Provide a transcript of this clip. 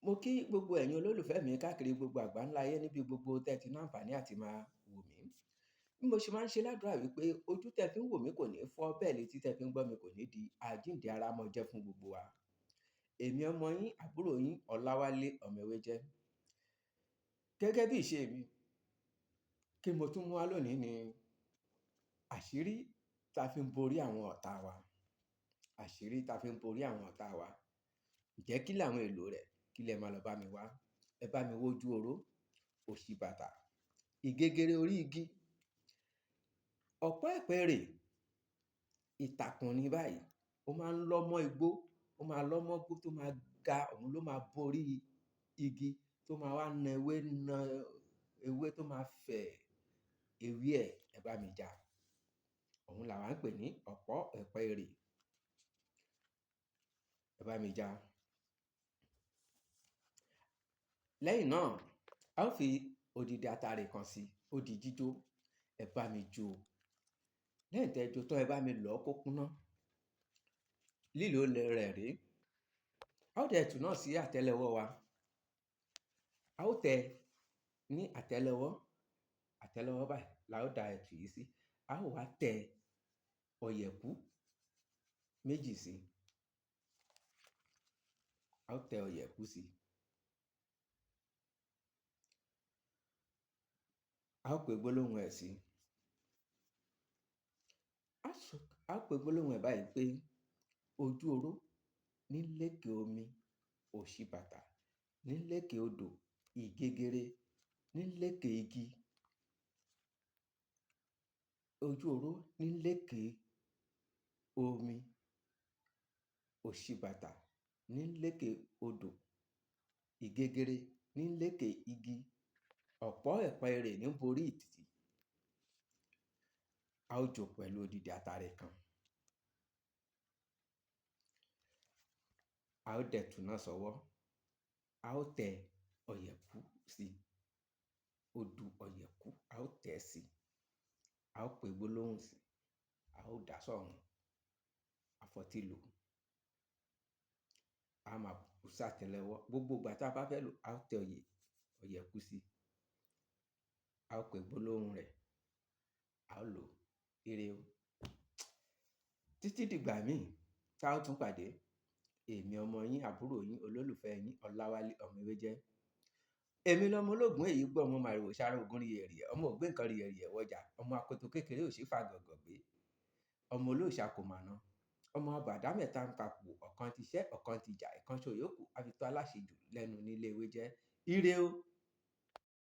Mo kí gbogbo ẹ̀yin olólùfẹ́ mi káàkiri gbogbo àgbáńlá ayé níbi gbogbo tẹ́ ti ní àǹfààní àti máa wò mí. Bí mo ṣe máa ń ṣe ládùúrà wípé ojú tẹ́ fi ń wò mí kò ní fọ́, bẹ́ẹ̀ létí tẹ́ fi ń gbọ́ mi kò ní di, àjíǹde ara máa jẹ́ fún gbogbo wa. Èmi ọmọ yín, àbúrò yín, Ọláwálé ọmọ ewé jẹ́. Gẹ́gẹ́ bí ìṣe mi, kí mo tún mú wá lónìí ni àṣírí ta fi ń borí àwọn ọ̀tá wa. Àṣírí ta fi ń borí àwọn ọ̀tá wa. Ǹjẹ́ kí làwọn èlò rẹ̀? Kí lẹ máa lọ bá mi wá? Ẹ bá mi wojú oró, òṣìbàtà, ìgégéré orí igi, ọ̀pọ̀ ẹ̀pẹ̀rẹ̀, ìtàkùn ní báyìí. Ó máa ń lọ́ mọ́ igbó, ó máa lọ́ mọ́ igbó tó máa ga, òun ló máa borí igi tó máa wá na ewé tó máa fẹ̀ ewé ẹ̀, ẹ bá mi jà. Òun là wá ń pè ní ọ̀pọ̀ ẹ̀pẹ̀rẹ̀. Ẹ bá mi jà. Lẹ́yìn náà, a ó fi odidi atare kan sí, ó di jíjó. Ẹ bá mi jó. Lẹ́yìn tẹ́ jó tán, ẹ bá mi lọ̀ kó kúná. Lílò rẹ̀ ré. A ó da ẹ̀tù náà sí àtẹ́lẹwọ́ wa. A ó tẹ ní àtẹ́lẹwọ́. Àtẹ́lẹwọ́ báyìí la ó da ẹ̀tù yìí sí. A ó wá tẹ ọ̀yẹ̀kú méjì sí. A ó tẹ ọ̀yẹ̀kú sí. A ó pe gbólóhùn ẹ̀ sí. A ó pe gbólóhùn ẹ̀ báyìí pé ojú oró ní lékè omi, òṣìbàtà ní lékè odò, ìgégéré ní lékè igi. Ojú oró ní lékè omi, òṣìbàtà ní lékè odò, ìgégéré ní lékè igi, ọ̀pọ̀ ẹ̀pẹ̀rẹ̀ ní borí ìtìtì. A ó jó pẹ̀lú odidi atare kan. A ó dẹ̀tù náà sọ́wọ́. A ó tẹ ọ̀yẹ̀kú sí. Odù ọ̀yẹ̀kú a ó tẹ̀ sí. A ó pe gbólóhùn sí. A ó dà sọ́run. Àfọ̀tí-lò. A máa bù sí àtẹ́lẹwọ́. Gbogbo ìgbà tí a bá fẹ́ lò, a ó tẹ ọ̀yẹ̀kú sí. A ó pe gbólóhùn rẹ̀. A ó lò. Ire o. Títí dìgbà míì tá ó tún pàdé. Èmi ọmọ yín, àbúrò yín, olólùfẹ́ yín, Ọláwálé ọmọ ewé jẹ́. Èmi lọmọ ológun èyí gbọ́, ọmọ màrìwò ṣára ogun rìyẹ̀rìyẹ̀, ọmọ ògbé nǹkan rìyẹ̀rìyẹ̀ wọjà, ọmọ akoto kékeré ò sí fà gọ̀gọ̀ gbé, ọmọ olóòṣà kò màna, ọmọ àbàdá mẹ́ta ń papò, ọ̀kan ti ṣẹ́, ọ̀kan ti jà, ìkan ṣoyòkù, àfitọ́ aláṣejù lẹ́nu nílé ewé jẹ́. Ire o.